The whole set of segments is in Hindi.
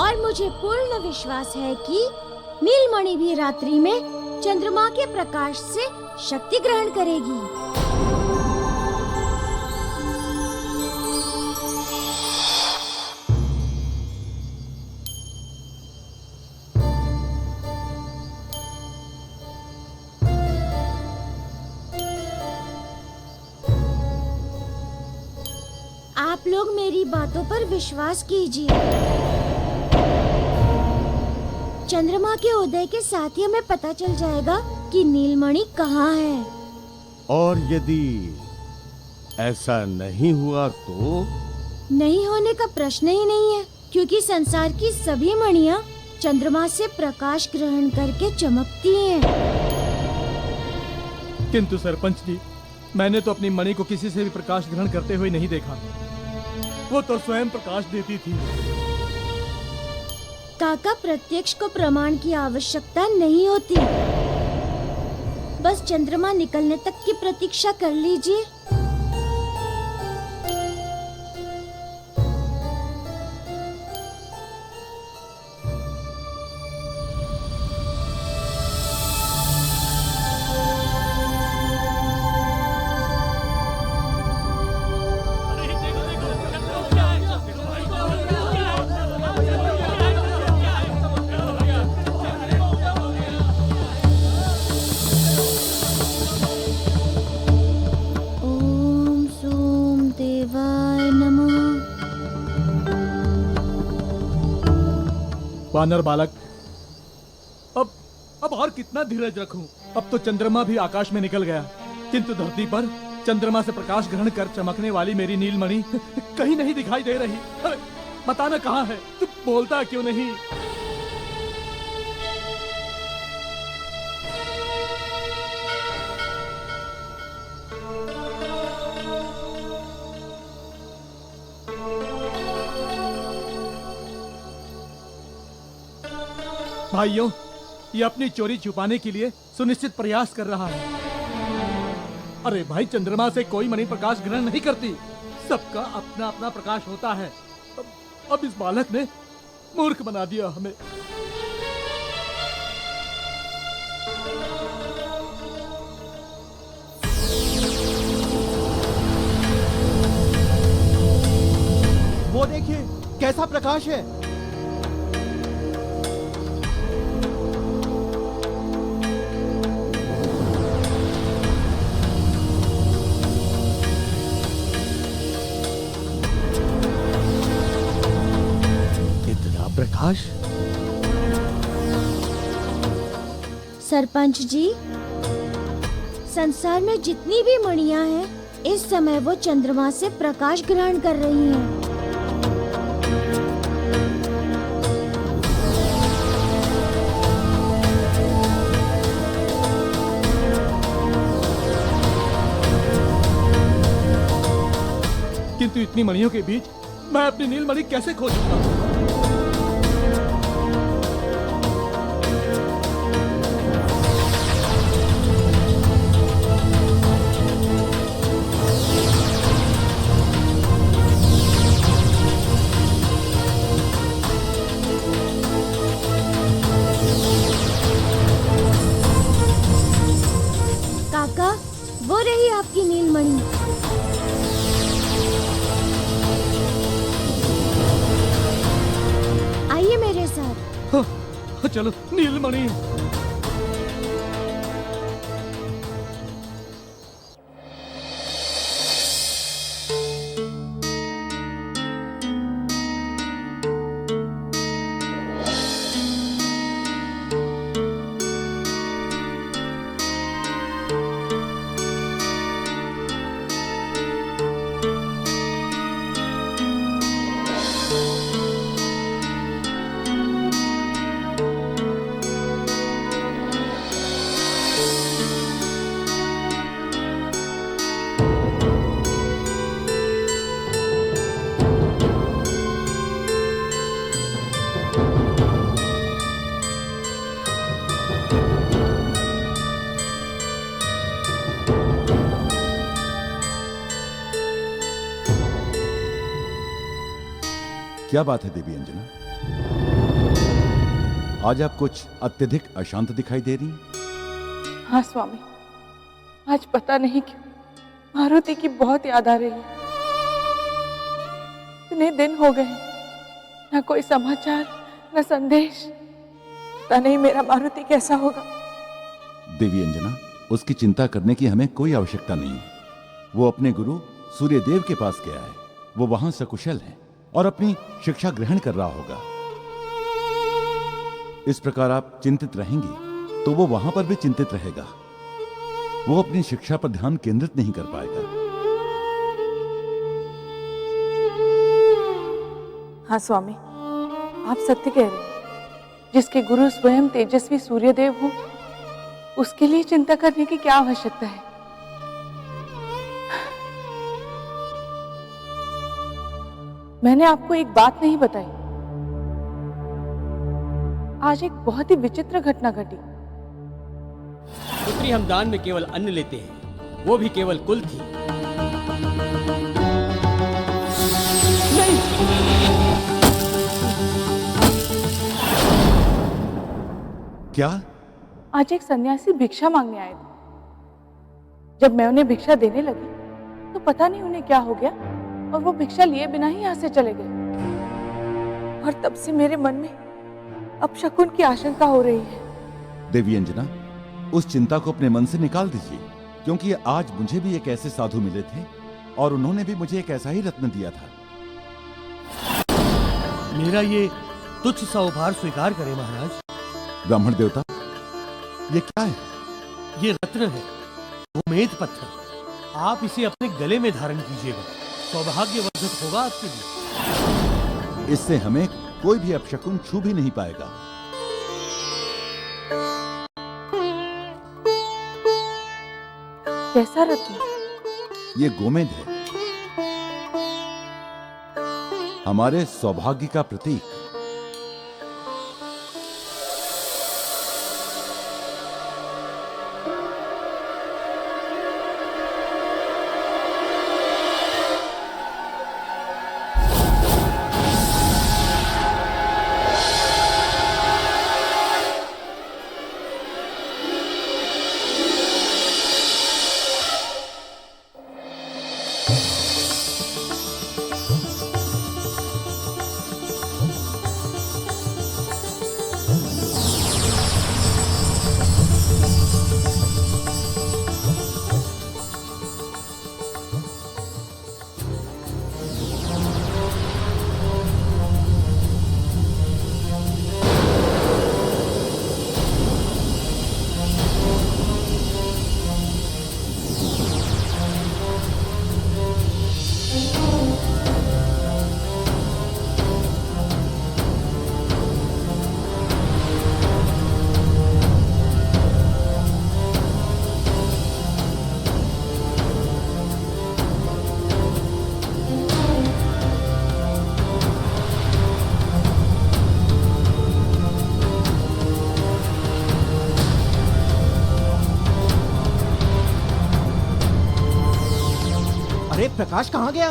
और मुझे पूर्ण विश्वास है कि नीलमणि भी रात्रि में चंद्रमा के प्रकाश से शक्ति ग्रहण करेगी। आप लोग मेरी बातों पर विश्वास कीजिए। चंद्रमा के उदय के साथ ही हमें पता चल जाएगा कि नीलमणि कहाँ है। और यदि ऐसा नहीं हुआ तो? नहीं होने का प्रश्न ही नहीं है, क्योंकि संसार की सभी मणियाँ चंद्रमा से प्रकाश ग्रहण करके चमकती हैं। किंतु सरपंच जी, मैंने तो अपनी मणि को किसी से भी प्रकाश ग्रहण करते हुए नहीं देखा। वो तो स्वयं प्रकाश देती थी। काका, प्रत्यक्ष को प्रमाण की आवश्यकता नहीं होती। बस चंद्रमा निकलने तक की प्रतीक्षा कर लीजिए। वानर बालक, अब और कितना धीरज रखूं? अब तो चंद्रमा भी आकाश में निकल गया, किंतु धरती पर चंद्रमा से प्रकाश ग्रहण कर चमकने वाली मेरी नीलमणि कहीं नहीं दिखाई दे रही। अरे बताना कहाँ है? तू बोलता क्यों नहीं? भाइयों, ये अपनी चोरी छुपाने के लिए सुनिश्चित प्रयास कर रहा है। अरे भाई, चंद्रमा से कोई मणि प्रकाश ग्रहण नहीं करती, सबका अपना अपना प्रकाश होता है। अब इस बालक ने मूर्ख बना दिया हमें। वो देखिए, कैसा प्रकाश है। प्रकाश। सरपंच जी, संसार में जितनी भी मणियां हैं, इस समय वो चंद्रमा से प्रकाश ग्रहण कर रही हैं। किंतु इतनी मणियों के बीच मैं अपनी नीलमणि कैसे खोजूंगा? काका, वो रही आपकी नीलमणि। आइए मेरे साथ। हाँ, चलो नीलमणि। क्या बात है देवी अंजना? आज आप कुछ अत्यधिक अशांत दिखाई दे रही हैं। हाँ स्वामी, आज पता नहीं क्यों मारुति की बहुत याद आ रही है। इतने दिन हो गए, ना कोई समाचार, ना संदेश। पता नहीं मेरा मारुति कैसा होगा। देवी अंजना, उसकी चिंता करने की हमें कोई आवश्यकता नहीं है। वो अपने गुरु सूर्यदेव के पास गया है। वो वहां सकुशल है और अपनी शिक्षा ग्रहण कर रहा होगा। इस प्रकार आप चिंतित रहेंगी तो वो वहां पर भी चिंतित रहेगा। वो अपनी शिक्षा पर ध्यान केंद्रित नहीं कर पाएगा। हाँ स्वामी, आप सत्य कह रहे हैं। जिसके गुरु स्वयं तेजस्वी सूर्यदेव हो, उसके लिए चिंता करने की क्या आवश्यकता है। मैंने आपको एक बात नहीं बताई। आज एक बहुत ही विचित्र घटना घटी। पुत्री, हम दान में केवल अन्न लेते हैं, वो भी केवल कुल थी। नहीं। क्या? आज एक सन्यासी भिक्षा मांगने आए थे। जब मैं उन्हें भिक्षा देने लगी तो पता नहीं उन्हें क्या हो गया और वो भिक्षा लिए बिना ही यहाँ से चले गए। और तब से मेरे मन में अपशकुन की आशंका हो रही है। देवी अंजना, उस चिंता को अपने मन से निकाल दीजिए, क्योंकि आज मुझे भी एक ऐसे साधु मिले थे और उन्होंने भी मुझे एक ऐसा ही रत्न दिया था। मेरा ये तुच्छ सा उपहार स्वीकार करें महाराज। ब्राह्मण देवता, ये क्या है? ये रत्न है, गोमेद पत्थर। आप इसे अपने गले में धारण कीजिएगा, सौभाग्यवर्धक होगा आपके लिए। इससे हमें कोई भी अपशकुन छू भी नहीं पाएगा। कैसा रत्न? ये गोमेद है, हमारे सौभाग्य का प्रतीक। अरे प्रकाश कहाँ गया?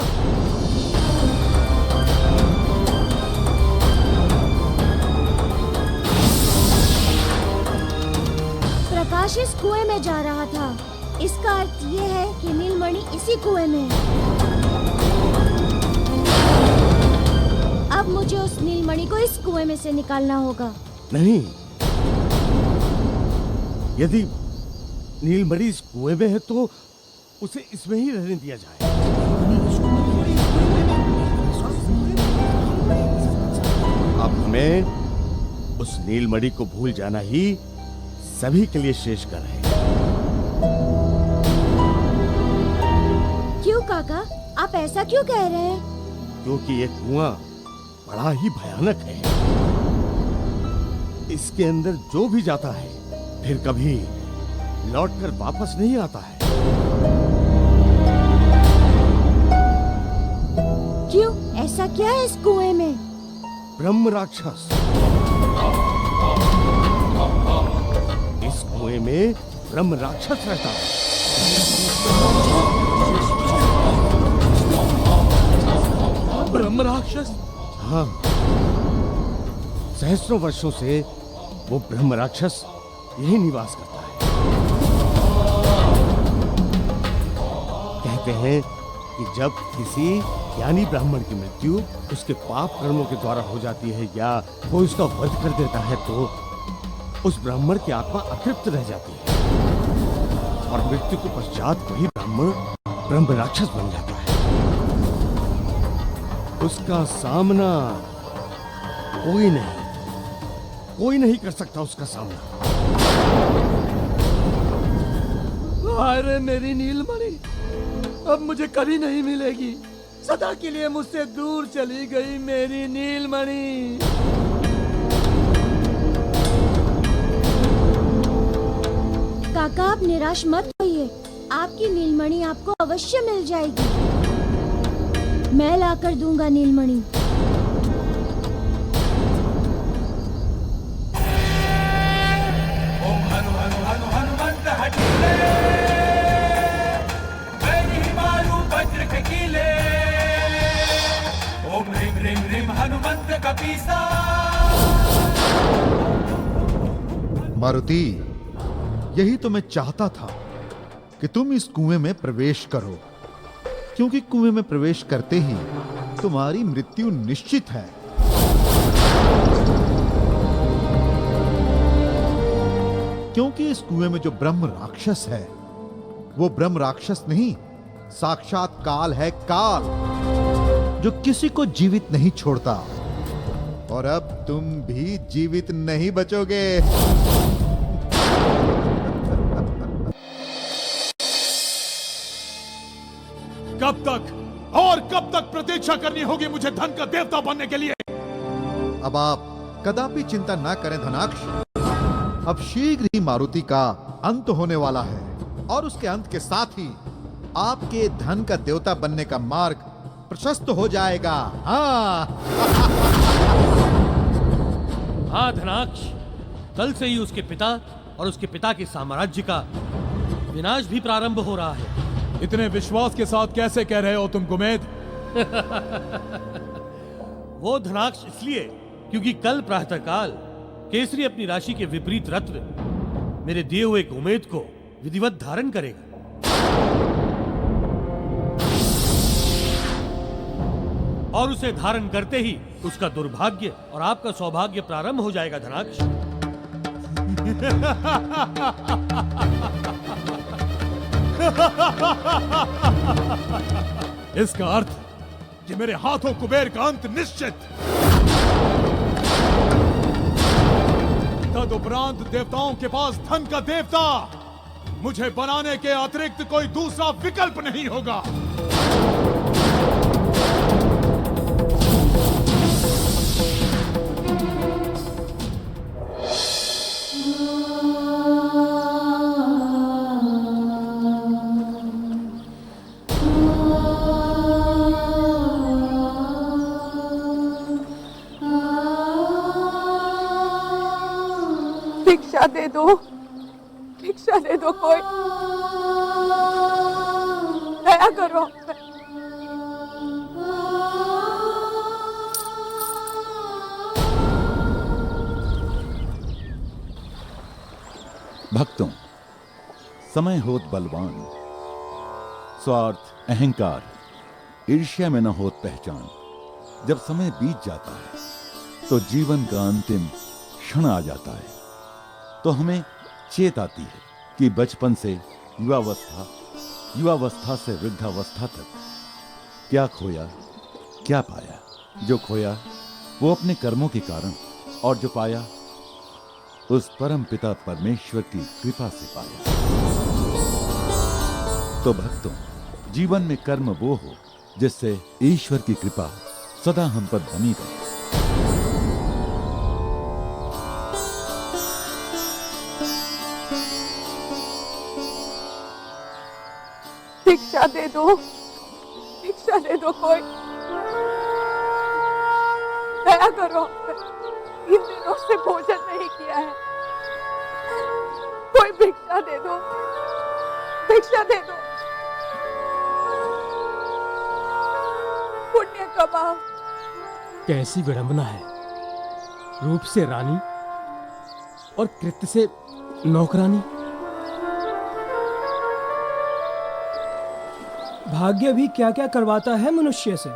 प्रकाश इस कुएं में जा रहा था। इसका अर्थ ये है कि नीलमणि इसी कुएं में है। अब मुझे उस नीलमणि को इस कुएं में से निकालना होगा। नहीं, यदि नीलमणि इस कुएं में है तो उसे इसमें ही रहने दिया जाए। अब हमें उस नीलमणि को भूल जाना ही सभी के लिए श्रेयस्कर है। क्यों काका, आप ऐसा क्यों कह रहे हैं? क्योंकि ये कुआं बड़ा ही भयानक है। इसके अंदर जो भी जाता है फिर कभी लौटकर वापस नहीं आता है। क्यों, ऐसा क्या है इस कुएं में? ब्रह्म राक्षस। इस कुएं में ब्रह्म राक्षस रहता है। ब्रह्म राक्षस? हाँ, सहस्रों वर्षों से वो ब्रह्म राक्षस यही निवास करता है। कहते हैं कि जब किसी ज्ञानी ब्राह्मण की मृत्यु उसके पाप कर्मों के द्वारा हो जाती है या कोई उसका वध कर देता है तो उस ब्राह्मण की आत्मा अतृप्त रह जाती है और मृत्यु के पश्चात वही ब्राह्मण ब्रह्म राक्षस बन जाता है। उसका सामना कोई नहीं कर सकता उसका सामना। अरे मेरी नीलमणि अब मुझे कभी नहीं मिलेगी, सदा के लिए मुझसे दूर चली गई मेरी नीलमणि। काका आप निराश मत होइए, आपकी नीलमणि आपको अवश्य मिल जाएगी। मैं लाकर दूंगा नीलमणि। मारुति, यही तो मैं चाहता था कि तुम इस कुएं में प्रवेश करो, क्योंकि कुएं में प्रवेश करते ही तुम्हारी मृत्यु निश्चित है। क्योंकि इस कुएं में जो ब्रह्म राक्षस है वो ब्रह्म राक्षस नहीं, साक्षात काल है, काल जो किसी को जीवित नहीं छोड़ता। और अब तुम भी जीवित नहीं बचोगे। कब तक प्रतीक्षा करनी होगी मुझे धन का देवता बनने के लिए? अब आप कदापि चिंता ना करें धनाक्ष, अब शीघ्र ही मारुति का अंत होने वाला है और उसके अंत के साथ ही आपके धन का देवता बनने का मार्ग प्रशस्त हो जाएगा। हाँ धनाक्ष, कल से ही उसके पिता और उसके पिता के साम्राज्य का विनाश भी प्रारंभ हो रहा है। इतने विश्वास के साथ कैसे कह रहे हो तुम गुमेद? वो धनाक्ष इसलिए क्योंकि कल प्रातःकाल केसरी अपनी राशि के विपरीत रत्न मेरे दिए हुए गुमेद को विधिवत धारण करेगा। और उसे धारण करते ही उसका दुर्भाग्य और आपका सौभाग्य प्रारंभ हो जाएगा धनाक्ष। इसका अर्थ कि मेरे हाथों कुबेर का अंत निश्चित। तदुपरांत देवताओं के पास धन का देवता मुझे बनाने के अतिरिक्त कोई दूसरा विकल्प नहीं होगा। भिक्षा दे दो, भिक्षा दे दो, कोई दया करो। भक्तों, समय होत बलवान, स्वार्थ, अहंकार, ईर्ष्या में न होत पहचान। जब समय बीत जाता है तो जीवन का अंतिम क्षण आ जाता है, तो हमें चेत आती है कि बचपन से युवावस्था, युवावस्था से वृद्धावस्था तक क्या खोया, क्या पाया। जो खोया वो अपने कर्मों के कारण, और जो पाया उस परम पिता परमेश्वर की कृपा से पाया। तो भक्तों, जीवन में कर्म वो हो जिससे ईश्वर की कृपा सदा हम पर बनी रहे। भिक्षा दे दो, भिक्षा दे दो, कोई दया करो। इन दिनों से भोजन नहीं किया है, कोई भिक्षा दे दो, भिक्षा दे दो। पुण्य कमाओ। कैसी विडंबना है, रूप से रानी और कृत्य से नौकरानी। भाग्य भी क्या क्या करवाता है मनुष्य से।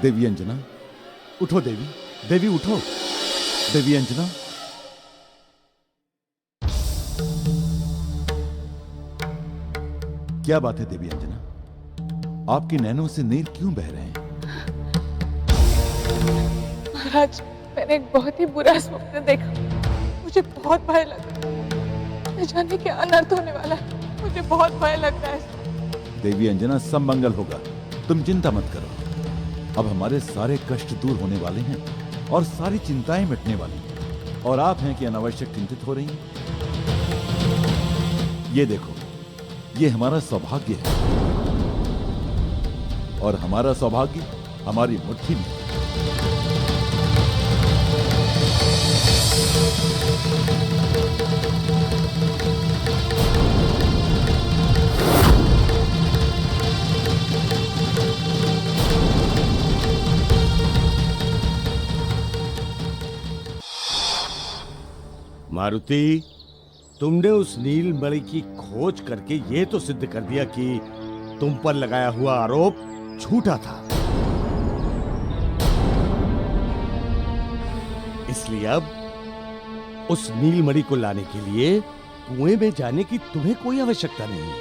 देवी अंजना, उठो देवी, देवी उठो, देवी अंजना। क्या बात है देवी अंजना, आपकी नैनों से नीर क्यों बह रहे हैं? महाराज, मैंने एक बहुत ही बुरा स्वप्न देखा। मुझे बहुत भय लगा। न जाने क्या अनर्थ होने वाला है। मुझे बहुत भय लग रहा है। देवी अंजना, सब मंगल होगा, तुम चिंता मत करो। अब हमारे सारे कष्ट दूर होने वाले हैं और सारी चिंताएं मिटने वाली हैं। और आप हैं कि अनावश्यक चिंतित हो रही हैं। ये देखो, ये हमारा सौभाग्य है और हमारा सौभाग्य हमारी मुट्ठी में। मारुति, तुमने उस नीलमणि की खोज करके ये तो सिद्ध कर दिया कि तुम पर लगाया हुआ आरोप झूठा था। इसलिए अब उस नीलमणि को लाने के लिए कुएं में जाने की तुम्हें कोई आवश्यकता नहीं है।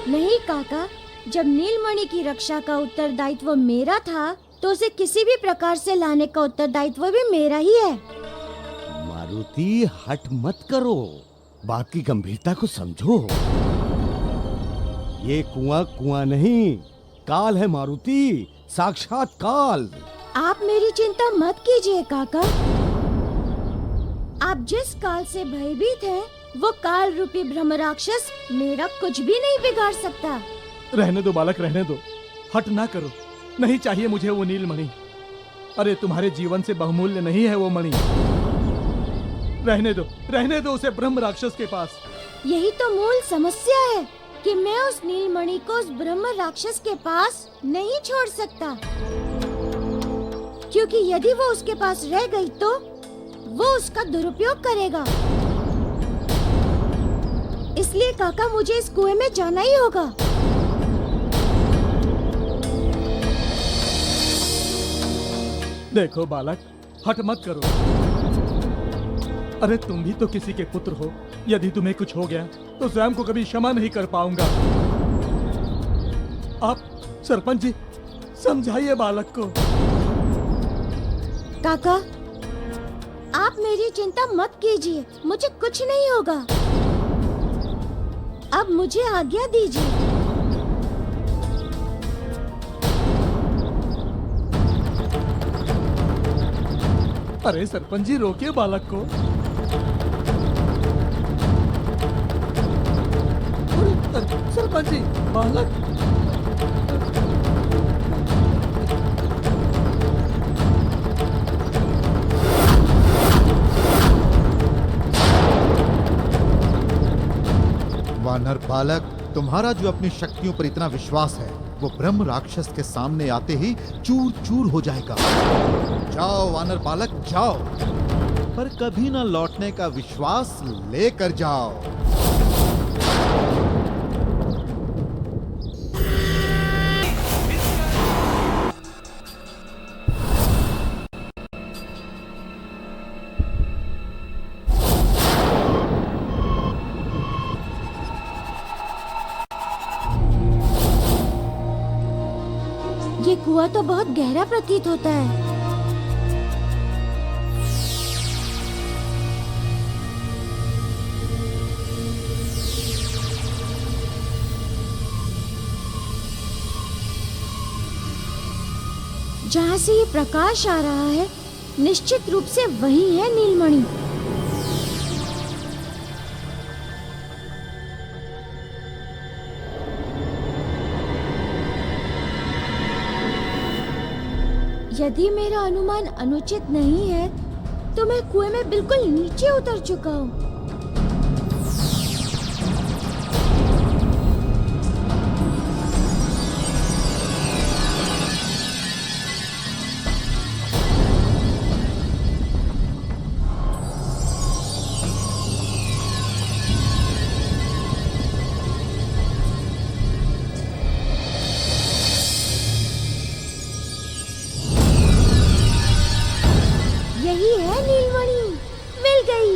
नहीं काका, जब नीलमणि की रक्षा का उत्तरदायित्व मेरा था तो उसे किसी भी प्रकार से लाने का उत्तरदायित्व भी मेरा ही है। मारुति, हट मत करो, बात की गंभीरता को समझो। ये कुआं नहीं, काल है मारुति, साक्षात काल। आप मेरी चिंता मत कीजिए काका। आप जिस काल से भयभीत हैं, वो काल रूपी ब्रह्म राक्षस मेरा कुछ भी नहीं बिगाड़ सकता। रहने दो बालक, रहने दो, हट ना करो। नहीं चाहिए मुझे वो नीलमणि। अरे तुम्हारे जीवन से बहुमूल्य नहीं है वो मणि। रहने दो उसे ब्रह्म राक्षस के पास। यही तो मूल समस्या है कि मैं उस नीलमणि को उस ब्रह्म राक्षस के पास नहीं छोड़ सकता, क्योंकि यदि वो उसके पास रह गई तो वो उसका दुरुपयोग करेगा। इसलिए काका, मुझे इस कुएं में जाना ही होगा। देखो बालक, हट मत करो। अरे तुम भी तो किसी के पुत्र हो। यदि तुम्हें कुछ हो गया तो स्वयं को कभी क्षमा नहीं कर पाऊंगा। आप सरपंच जी, समझाइए बालक को। काका, आप मेरी चिंता मत कीजिए, मुझे कुछ नहीं होगा। अब मुझे आज्ञा दीजिए। अरे सरपंच जी, रोकिए बालक को। सरपंच जी, बालक। वानर बालक, तुम्हारा जो अपनी शक्तियों पर इतना विश्वास है, वो ब्रह्म राक्षस के सामने आते ही चूर चूर हो जाएगा। जाओ वानर बालक, जाओ, पर कभी ना लौटने का विश्वास लेकर जाओ। ये कुआं तो बहुत गहरा प्रतीत होता है। जहाँ से ये प्रकाश आ रहा है निश्चित रूप से वही है नीलमणि। यदि मेरा अनुमान अनुचित नहीं है तो मैं कुएं में बिल्कुल नीचे उतर चुका हूँ। यही है नीलमणि, मिल गई।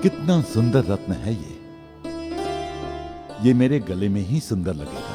कितना सुंदर रत्न है ये मेरे गले में ही सुंदर लगेगा।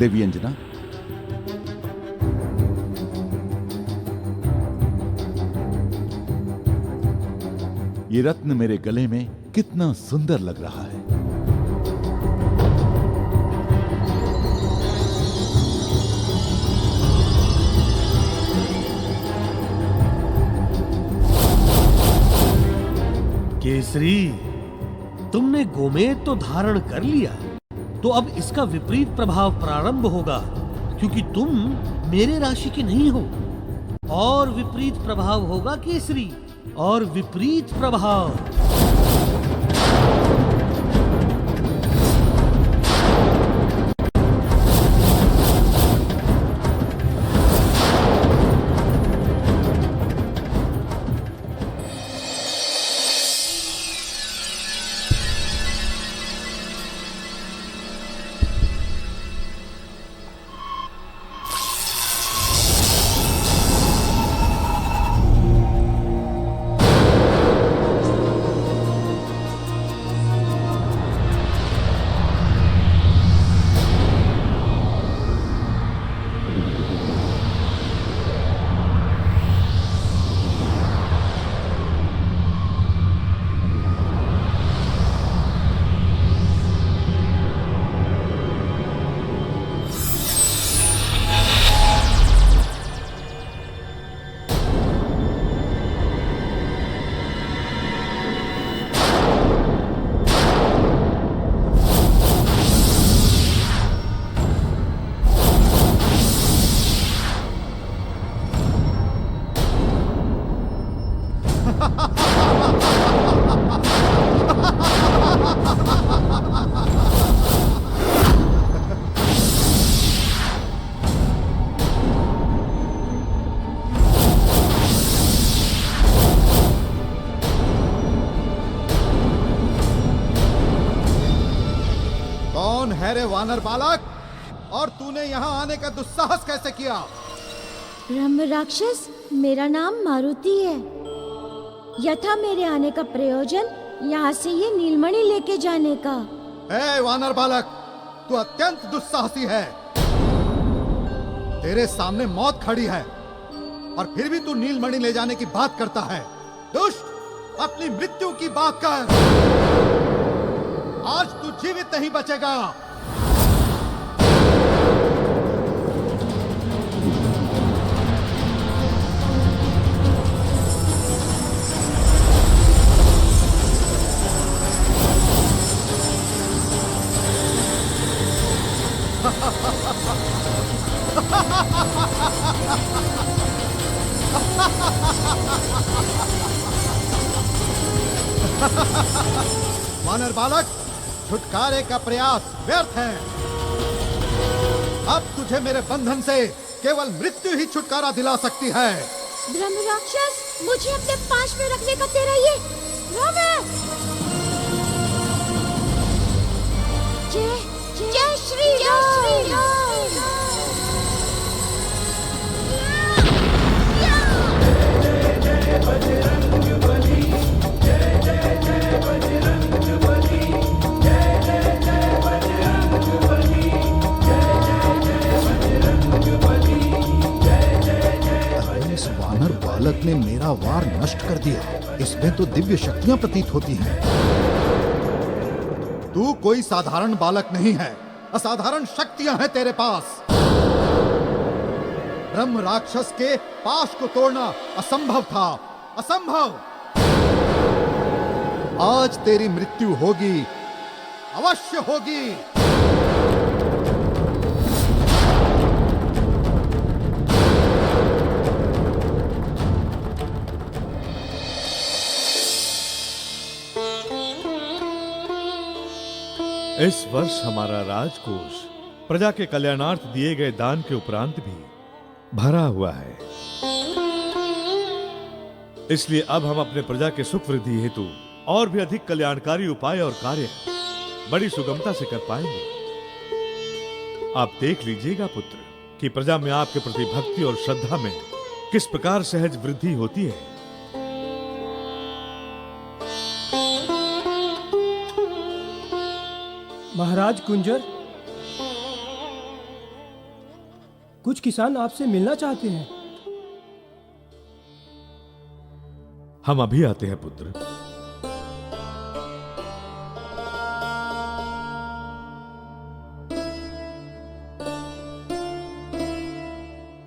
देवी अंजना, ये रत्न मेरे गले में कितना सुंदर लग रहा है। केसरी, तुमने गोमेद तो धारण कर लिया, तो अब इसका विपरीत प्रभाव प्रारंभ होगा, क्योंकि तुम मेरे राशि के नहीं हो। और विपरीत प्रभाव होगा केसरी, और विपरीत प्रभाव। कौन है रे वानर बालक, और तूने यहाँ आने का दुस्साहस कैसे किया? ब्रह्म राक्षस, मेरा नाम मारुति है। यथा मेरे आने का प्रयोजन यहाँ से ये नीलमणि लेके जाने का। ए वानर बालक, तू अत्यंत दुस्साहसी है। तेरे सामने मौत खड़ी है और फिर भी तू नीलमणि ले जाने की बात करता है। दुष्ट, अपनी मृत्यु की बात कर। आज तू जीवित नहीं बचेगा। वानर बालक, छुटकारे का प्रयास व्यर्थ है। अब तुझे मेरे बंधन से केवल मृत्यु ही छुटकारा दिला सकती है। ब्रह्म राक्षस, मुझे अपने पास में रखने का तेरा ये भ्रम है। जय श्री राम। इस वानर बालक ने मेरा वार नष्ट कर दिया। इसमें तो दिव्य शक्तियां प्रतीत होती हैं। तू कोई साधारण बालक नहीं है, असाधारण शक्तियां हैं तेरे पास। ब्रह्म राक्षस के पाश को तोड़ना असंभव था, असंभव। आज तेरी मृत्यु होगी, अवश्य होगी। इस वर्ष हमारा राजकोष प्रजा के कल्याणार्थ दिए गए दान के उपरांत भी भरा हुआ है। इसलिए अब हम अपने प्रजा के सुख वृद्धि हेतु और भी अधिक कल्याणकारी उपाय और कार्य बड़ी सुगमता से कर पाएंगे। आप देख लीजिएगा पुत्र कि प्रजा में आपके प्रति भक्ति और श्रद्धा में किस प्रकार सहज वृद्धि होती है। महाराज कुंजर, कुछ किसान आपसे मिलना चाहते हैं। हम अभी आते हैं पुत्र।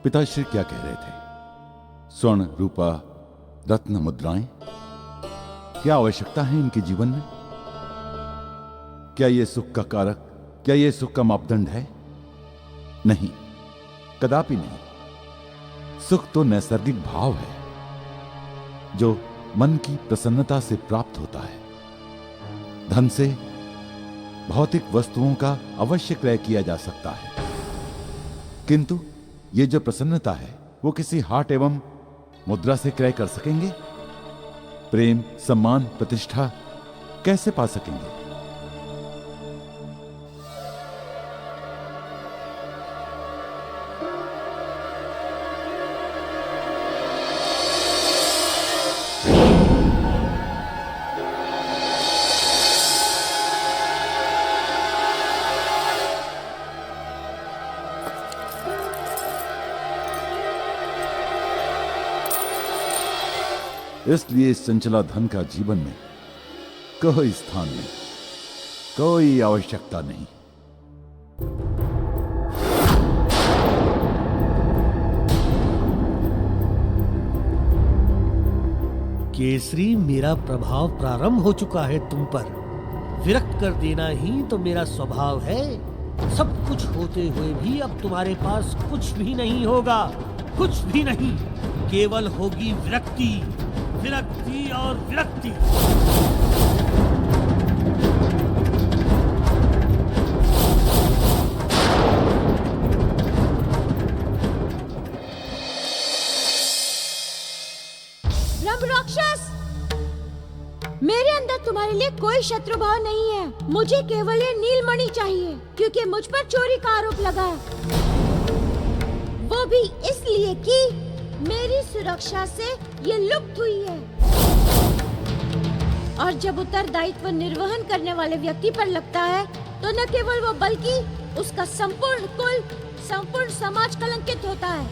पिताश्री क्या कह रहे थे? स्वर्ण, रूपा, रत्न, मुद्राएं, क्या आवश्यकता है इनके जीवन में? क्या ये सुख का कारक, क्या ये सुख का मापदंड है? नहीं, कदापि नहीं। सुख तो नैसर्गिक भाव है जो मन की प्रसन्नता से प्राप्त होता है। धन से भौतिक वस्तुओं का अवश्य क्रय किया जा सकता है, किंतु ये जो प्रसन्नता है वो किसी हाट एवं मुद्रा से क्रय कर सकेंगे? प्रेम, सम्मान, प्रतिष्ठा कैसे पा सकेंगे? इसलिए इस चंचला धन का जीवन में कोई स्थान नहीं, कोई आवश्यकता नहीं। केसरी, मेरा प्रभाव प्रारंभ हो चुका है तुम पर। विरक्त कर देना ही तो मेरा स्वभाव है। सब कुछ होते हुए भी अब तुम्हारे पास कुछ भी नहीं होगा, कुछ भी नहीं। केवल होगी विरक्ति, विरक्ति और विरक्ति। ब्रह्म राक्षस, मेरे अंदर तुम्हारे लिए कोई शत्रु भाव नहीं है। मुझे केवल ये नीलमणि चाहिए, क्योंकि मुझ पर चोरी का आरोप लगा है। वो भी इसलिए कि मेरी सुरक्षा से ये लुप्त हुई है। और जब उत्तरदायित्व निर्वहन करने वाले व्यक्ति पर लगता है तो न केवल वो बल्कि उसका संपूर्ण कुल, संपूर्ण समाज कलंकित होता है।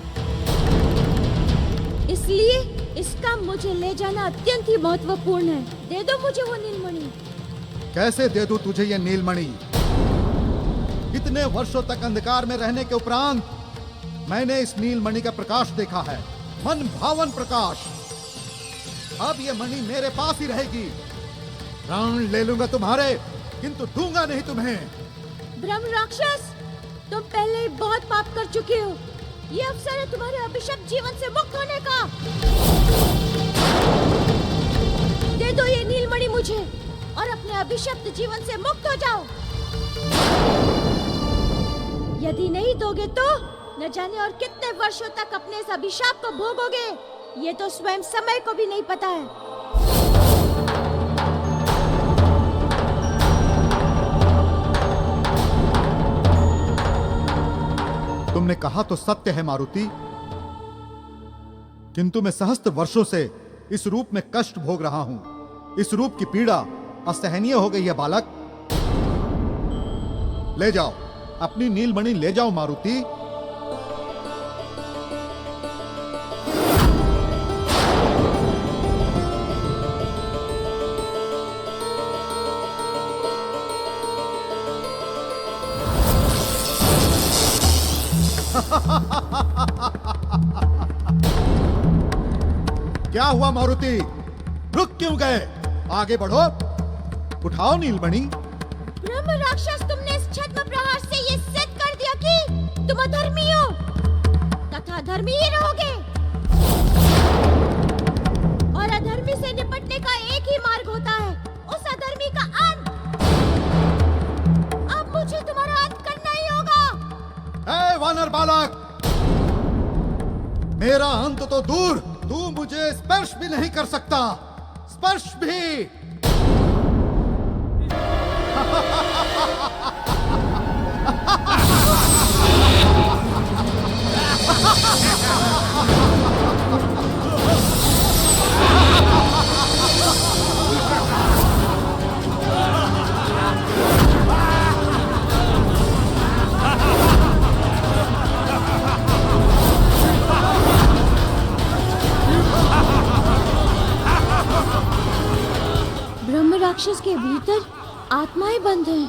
इसलिए इसका मुझे ले जाना अत्यंत ही महत्वपूर्ण है। दे दो मुझे वो नीलमणि। कैसे दे दूं तुझे ये नीलमणि? इतने वर्षों तक अंधकार में रहने के उपरांत मैंने इस नीलमणि का प्रकाश देखा है, मन भावन प्रकाश। अब ये मणि मेरे पास ही रहेगी। प्राण ले लूंगा तुम्हारे, किंतु दूंगा नहीं तुम्हें। ब्रह्म राक्षस, तुम पहले ही बहुत पाप कर चुके हो। ये अवसर है तुम्हारे अभिशप्त जीवन से मुक्त होने का। दे दे दो ये नीलमणि मुझे और अपने अभिशप्त जीवन से मुक्त हो जाओ। यदि नहीं दोगे तो न जाने और कितने वर्षों तक अपने इस अभिशाप को भोगोगे, ये तो स्वयं समय को भी नहीं पता है। तुमने कहा तो सत्य है मारुति, किंतु मैं सहस्त्र वर्षों से इस रूप में कष्ट भोग रहा हूं। इस रूप की पीड़ा असहनीय हो गई है बालक। ले जाओ, अपनी नीलमणि ले जाओ मारुति। क्या हुआ मारुति, रुक क्यों गए? आगे बढ़ो, उठाओ नीलमणि। ब्रह्म राक्षस, तुमने इस छद्म प्रहार से ये सिद्ध कर दिया कि तुम अधर्मी हो तथा अधर्मी ही रहोगे। और अधर्मी से निपटने का एक ही मार्ग होता है, उस अधर्मी का अंत। अब मुझे तुम्हारा अंत करना ही होगा। ए वानर बालक, मेरा अंत तो दूर, तू मुझे स्पर्श भी नहीं कर सकता, स्पर्श भी। ब्रह्म राक्षस के भीतर आत्माएं बंद हैं।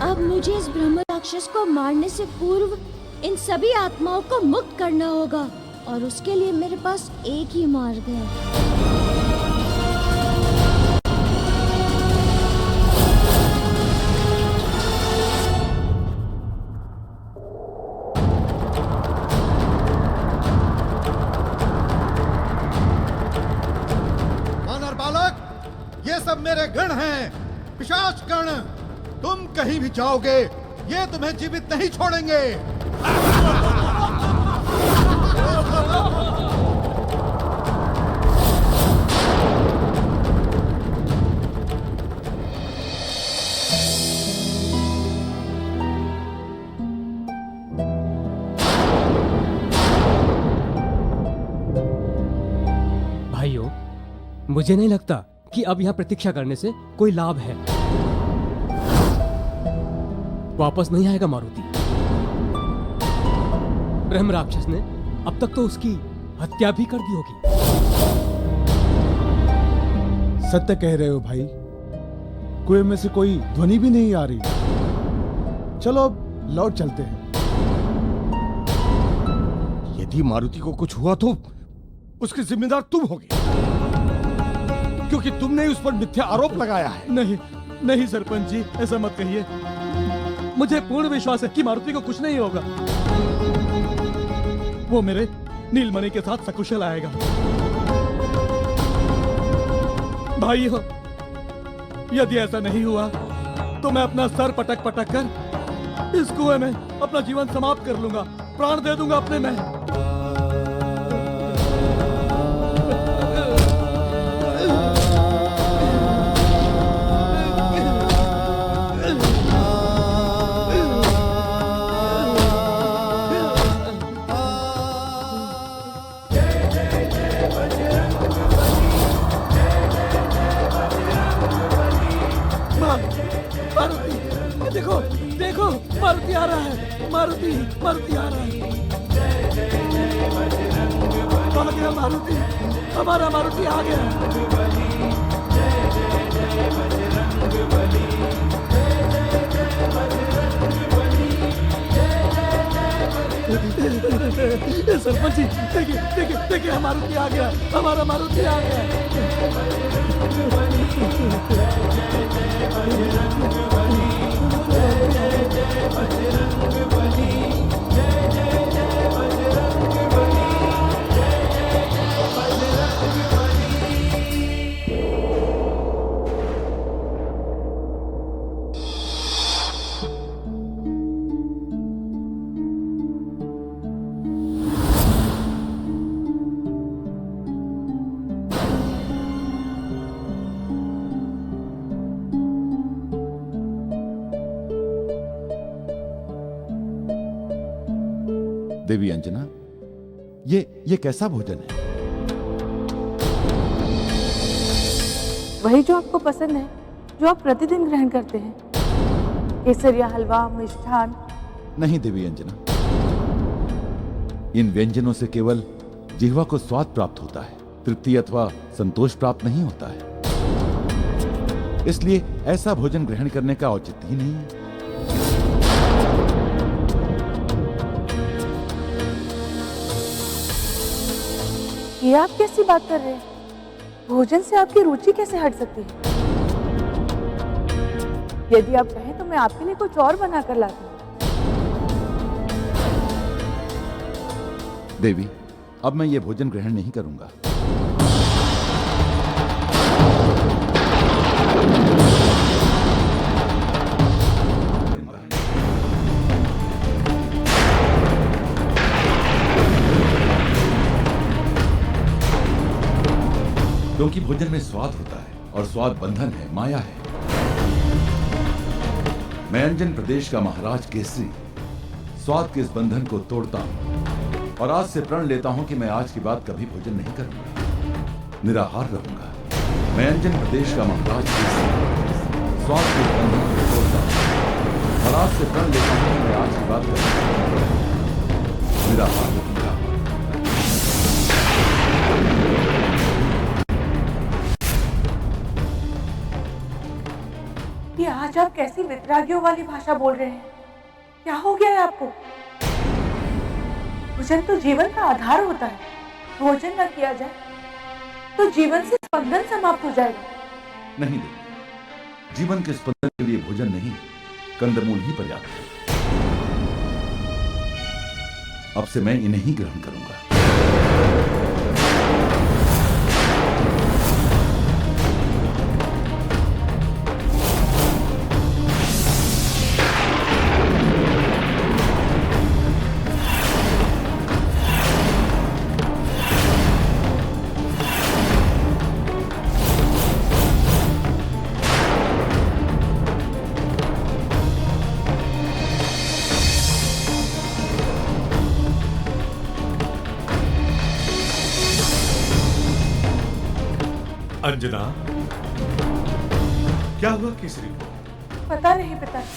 अब मुझे इस ब्रह्म राक्षस को मारने से पूर्व इन सभी आत्माओं को मुक्त करना होगा और उसके लिए मेरे पास एक ही मार्ग है। मेरे गण हैं, पिशाच गण। तुम कहीं भी जाओगे, ये तुम्हें जीवित नहीं छोड़ेंगे। भाइयों, मुझे नहीं लगता कि अब यहाँ प्रतीक्षा करने से कोई लाभ है। वापस नहीं आएगा मारुति। ब्रह्म राक्षस ने अब तक तो उसकी हत्या भी कर दी होगी। सत्य कह रहे हो भाई, कुएं में से कोई ध्वनि भी नहीं आ रही। चलो अब लौट चलते हैं। यदि मारुति को कुछ हुआ तो उसके जिम्मेदार तुम होगे, क्योंकि तुमने उस पर मिथ्या आरोप लगाया है। नहीं नहीं सरपंच जी, ऐसा मत कहिए। मुझे पूर्ण विश्वास है कि मारुति को कुछ नहीं होगा। वो मेरे नीलमणि के साथ सकुशल आएगा। भाई हो, यदि ऐसा नहीं हुआ तो मैं अपना सर पटक पटक कर इस कुएं में अपना जीवन समाप्त कर लूंगा, प्राण दे दूंगा अपने में। देखो देखो, मारुति आ रहा है। मारुति मारुति आ रहा है। आ गया मारुति, हमारा मारुति आ गया। सरपंच जी, देखिए देखिए देखिए, मारुति आ गया, हमारा मारुति आ गया। देवी अंजना, ये कैसा भोजन है? वही जो आपको पसंद है, जो आप प्रतिदिन ग्रहण करते हैं। केसरिया हलवा, मिष्ठान। नहीं देवी अंजना, इन व्यंजनों से केवल जिह्वा को स्वाद प्राप्त होता है, तृप्ति अथवा संतोष प्राप्त नहीं होता है। इसलिए ऐसा भोजन ग्रहण करने का औचित्य ही नहीं है। ये आप कैसी बात कर रहे हैं? भोजन से आपकी रुचि कैसे हट सकती है? यदि आप कहें तो मैं आपके लिए कुछ और बना कर लाती हूँ। देवी, अब मैं ये भोजन ग्रहण नहीं करूंगा। क्योंकि भोजन में स्वाद होता है और स्वाद बंधन है, माया है। मैं अंजन प्रदेश का महाराज केसरी स्वाद के इस बंधन को तोड़ता हूं और आज से प्रण लेता हूं कि मैं आज के बाद कभी भोजन नहीं करूंगा, निराहार रहूंगा। मैं अंजन प्रदेश का महाराज केसरी स्वाद के बंधन को तोड़ता हूं और आज से प्रण लेता हूं कि मैं आज के बाद कभी निराहार रहूंगा। ये आज आप कैसी वितरागियों वाली भाषा बोल रहे हैं? क्या हो गया है आपको? भोजन तो जीवन का आधार होता है। भोजन न किया जाए तो जीवन से स्पंदन समाप्त हो जाएगा। नहीं देवी, जीवन के स्पंदन के लिए भोजन नहीं, कंदमूल ही पर्याप्त है। अब से मैं इन्हें ही ग्रहण करूंगा। अंजना, क्या हुआ केसरी को? पता नहीं पिताजी,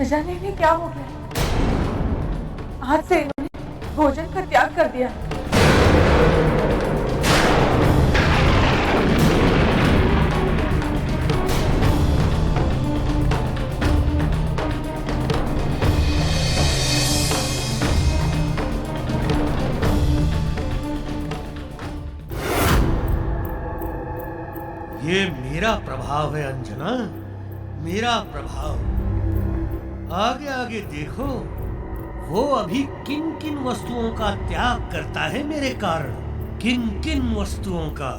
न जाने इन्हें क्या हो गया। आज से इन्होंने भोजन का त्याग कर दिया। ये मेरा प्रभाव है अंजना, मेरा प्रभाव। आगे आगे देखो, वो अभी किन किन वस्तुओं का त्याग करता है मेरे कारण। किन किन वस्तुओं का।